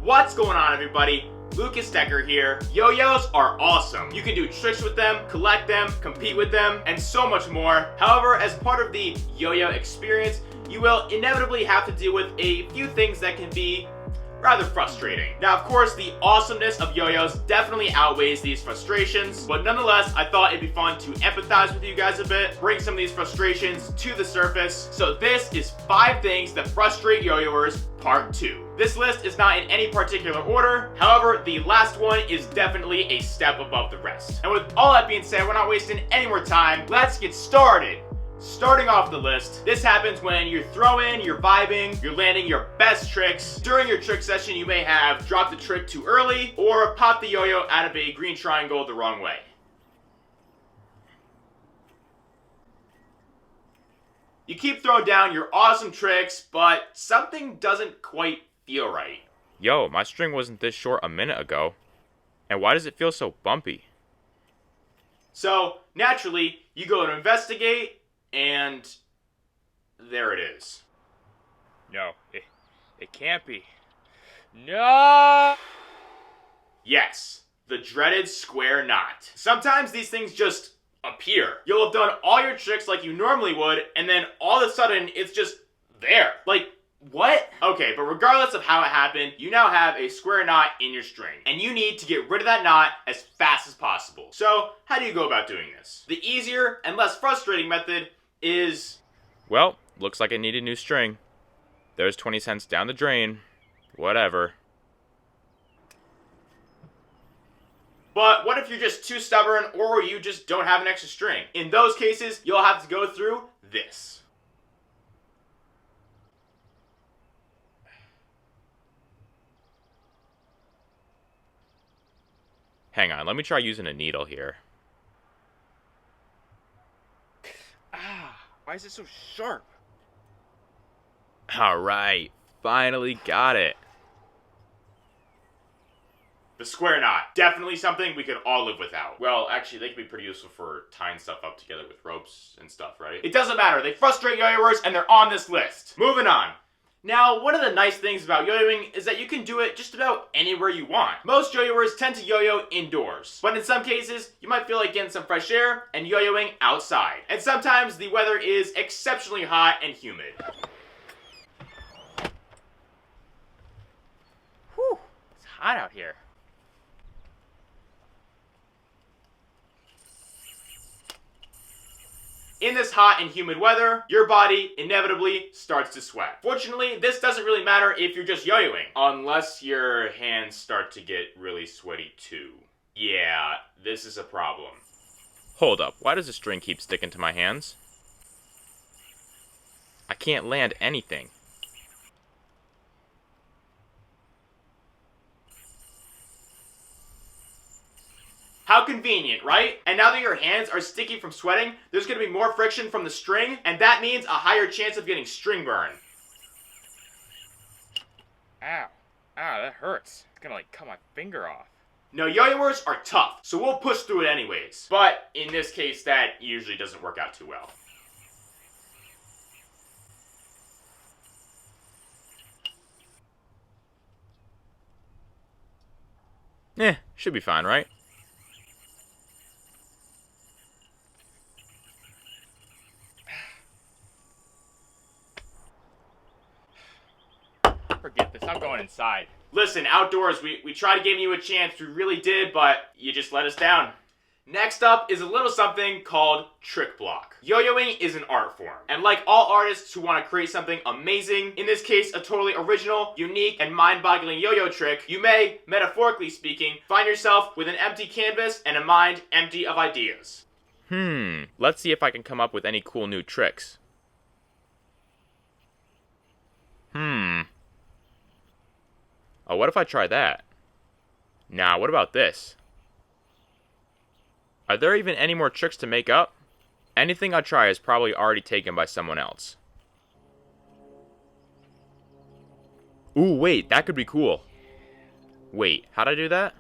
What's going on, everybody? Lucas Decker here. Yo-yos are awesome. You can do tricks with them, collect them, compete with them, and so much more. However, as part of the yo-yo experience, you will inevitably have to deal with a few things that can be rather frustrating. Now, of course, the awesomeness of yo-yos definitely outweighs these frustrations, but nonetheless, I thought it'd be fun to empathize with you guys a bit, bring some of these frustrations to the surface. So this is 5 things that frustrate yo-yoers, part 2. This list is not in any particular order. However, the last one is definitely a step above the rest. And with all that being said, we're not wasting any more time. Let's get started. Starting off the list, this happens when you're throwing, you're vibing, you're landing your best tricks. During your trick session, you may have dropped the trick too early or popped the yo-yo out of a green triangle the wrong way. You keep throwing down your awesome tricks, but something doesn't quite feel right. Yo, my string wasn't this short a minute ago. And why does it feel so bumpy? So, naturally, you go to investigate, and there it is. No, it can't be. No! Yes, the dreaded square knot. Sometimes these things just appear. You'll have done all your tricks like you normally would, and then all of a sudden, it's just there. Like, what? Okay, but regardless of how it happened, you now have a square knot in your string, and you need to get rid of that knot as fast as possible. So, how do you go about doing this? The easier and less frustrating method is... Well, looks like I need a new string. There's 20 cents down the drain. Whatever. But what if you're just too stubborn or you just don't have an extra string? In those cases, you'll have to go through this. Hang on, let me try using a needle here. Why is it so sharp? Alright, finally got it. The square knot. Definitely something we could all live without. Well, actually, they can be pretty useful for tying stuff up together with ropes and stuff, right? It doesn't matter. They frustrate yo-yoers, and they're on this list. Moving on. Now, one of the nice things about yo-yoing is that you can do it just about anywhere you want. Most yo-yoers tend to yo-yo indoors, but in some cases, you might feel like getting some fresh air and yo-yoing outside. And sometimes the weather is exceptionally hot and humid. Whew, it's hot out here. In this hot and humid weather, your body inevitably starts to sweat. Fortunately, this doesn't really matter if you're just yo-yoing, unless your hands start to get really sweaty too. Yeah, this is a problem. Hold up, why does the string keep sticking to my hands? I can't land anything. How convenient, right? And now that your hands are sticky from sweating, there's going to be more friction from the string, and that means a higher chance of getting string burn. Ow, that hurts. It's gonna cut my finger off. No, yo-yoers are tough, so we'll push through it anyways. But in this case, that usually doesn't work out too well. Should be fine, right? Forget this, I'm going inside. Listen, outdoors, we tried giving you a chance, we really did, but you just let us down. Next up is a little something called trick block. Yo-yoing is an art form, and like all artists who want to create something amazing, in this case a totally original, unique, and mind-boggling yo-yo trick, you may, metaphorically speaking, find yourself with an empty canvas and a mind empty of ideas. Let's see if I can come up with any cool new tricks. Oh, what if I try that? Nah, what about this? Are there even any more tricks to make up? Anything I try is probably already taken by someone else. Ooh, wait, that could be cool. Wait, how'd I do that?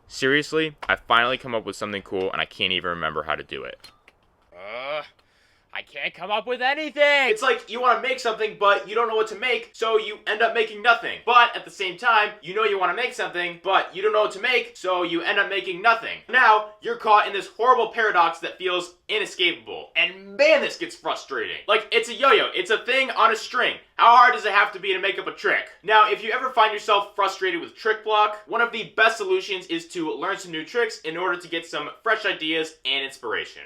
Seriously, I finally come up with something cool and I can't even remember how to do it. I can't come up with anything. It's like you want to make something, but you don't know what to make, so you end up making nothing. But at the same time, you know you want to make something, but you don't know what to make, so you end up making nothing. Now, you're caught in this horrible paradox that feels inescapable. And man, this gets frustrating. Like, it's a yo-yo. It's a thing on a string. How hard does it have to be to make up a trick? Now, if you ever find yourself frustrated with trick block, one of the best solutions is to learn some new tricks in order to get some fresh ideas and inspiration.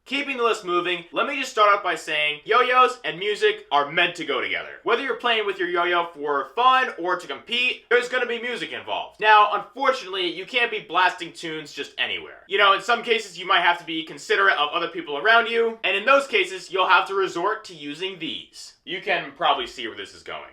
Keeping the list moving, let me just start off by saying yo-yos and music are meant to go together. Whether you're playing with your yo-yo for fun or to compete, there's gonna be music involved. Now, unfortunately, you can't be blasting tunes just anywhere. You know, in some cases, you might have to be considerate of other people around you, and in those cases, you'll have to resort to using these. You can probably see where this is going.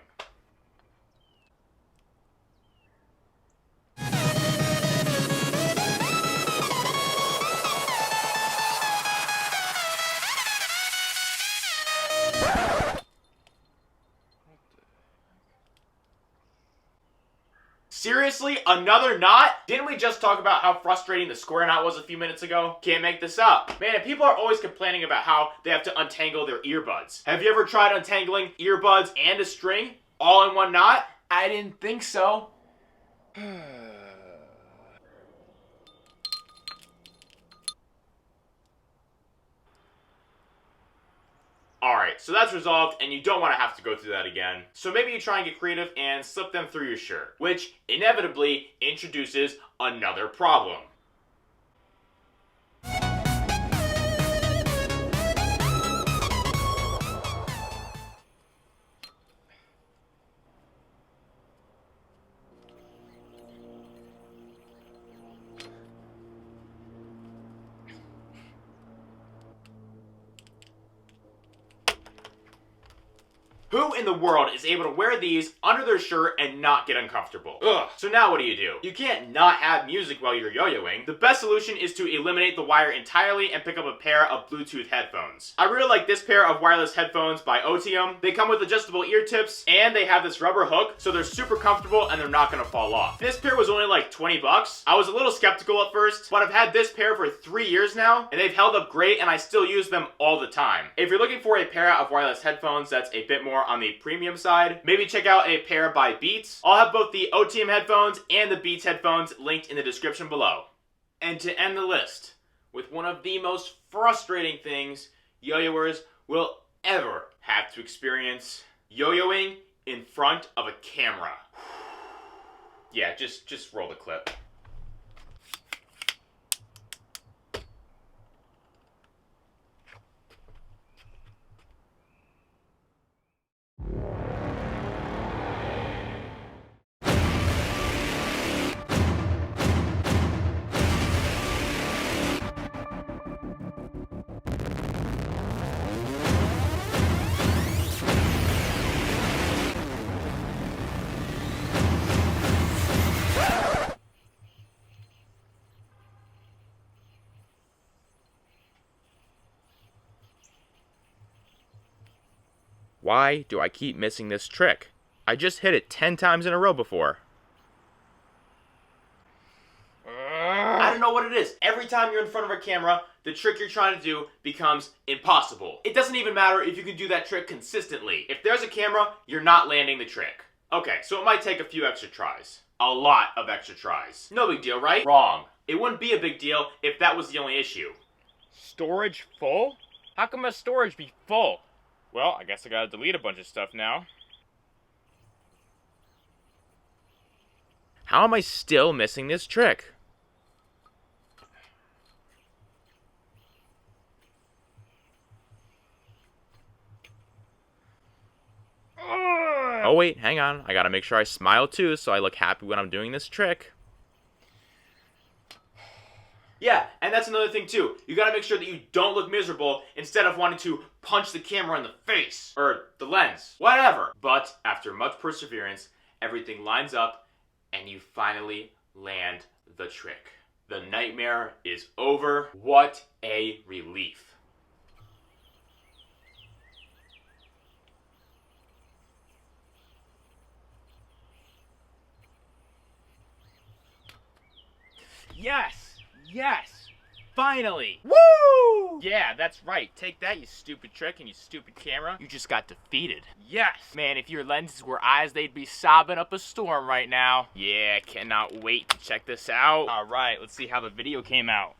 Seriously? Another knot? Didn't we just talk about how frustrating the square knot was a few minutes ago? Can't make this up. Man, people are always complaining about how they have to untangle their earbuds. Have you ever tried untangling earbuds and a string all in one knot? I didn't think so. Alright, so that's resolved, and you don't want to have to go through that again. So maybe you try and get creative and slip them through your shirt, which inevitably introduces another problem. Who in the world is able to wear these under their shirt and not get uncomfortable? Ugh. So now what do? You can't not have music while you're yo-yoing. The best solution is to eliminate the wire entirely and pick up a pair of Bluetooth headphones. I really like this pair of wireless headphones by Otium. They come with adjustable ear tips and they have this rubber hook, so they're super comfortable and they're not gonna fall off. This pair was only like 20 bucks. I was a little skeptical at first, but I've had this pair for 3 years now and they've held up great and I still use them all the time. If you're looking for a pair of wireless headphones that's a bit more on the premium side, maybe check out a pair by Beats. I'll have both the Otium headphones and the Beats headphones linked in the description below. And to end the list, with one of the most frustrating things yo-yoers will ever have to experience: yo-yoing in front of a camera. Yeah, just roll the clip. Why do I keep missing this trick? I just hit it 10 times in a row before. I don't know what it is. Every time you're in front of a camera, the trick you're trying to do becomes impossible. It doesn't even matter if you can do that trick consistently. If there's a camera, you're not landing the trick. Okay, so it might take a few extra tries. A lot of extra tries. No big deal, right? Wrong. It wouldn't be a big deal if that was the only issue. Storage full? How can my storage be full? Well, I guess I gotta delete a bunch of stuff now. How am I still missing this trick? Oh wait, hang on. I gotta make sure I smile too so I look happy when I'm doing this trick. Yeah, and that's another thing too. You gotta make sure that you don't look miserable instead of wanting to punch the camera in the face. Or the lens. Whatever. But after much perseverance, everything lines up and you finally land the trick. The nightmare is over. What a relief. Yes! Yes! Finally! Woo! Yeah, that's right. Take that, you stupid trick and you stupid camera. You just got defeated. Yes! Man, if your lenses were eyes, they'd be sobbing up a storm right now. Yeah, cannot wait to check this out. Alright, let's see how the video came out.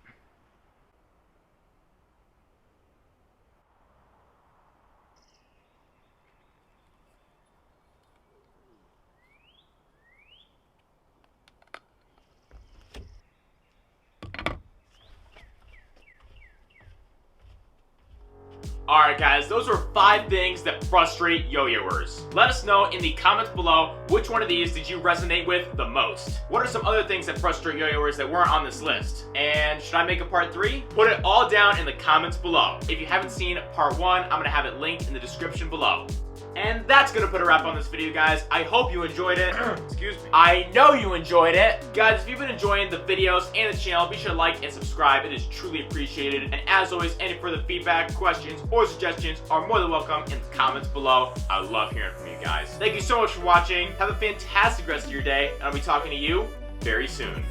Alright guys, those were 5 things that frustrate yo-yoers. Let us know in the comments below which one of these did you resonate with the most. What are some other things that frustrate yo-yoers that weren't on this list? And should I make a part 3? Put it all down in the comments below. If you haven't seen part 1, I'm gonna have it linked in the description below. And that's gonna put a wrap on this video, guys. I hope you enjoyed it. Excuse me. I know you enjoyed it. Guys, if you've been enjoying the videos and the channel, be sure to like and subscribe. It is truly appreciated. And as always, any further feedback, questions, or suggestions are more than welcome in the comments below. I love hearing from you guys. Thank you so much for watching. Have a fantastic rest of your day, and I'll be talking to you very soon.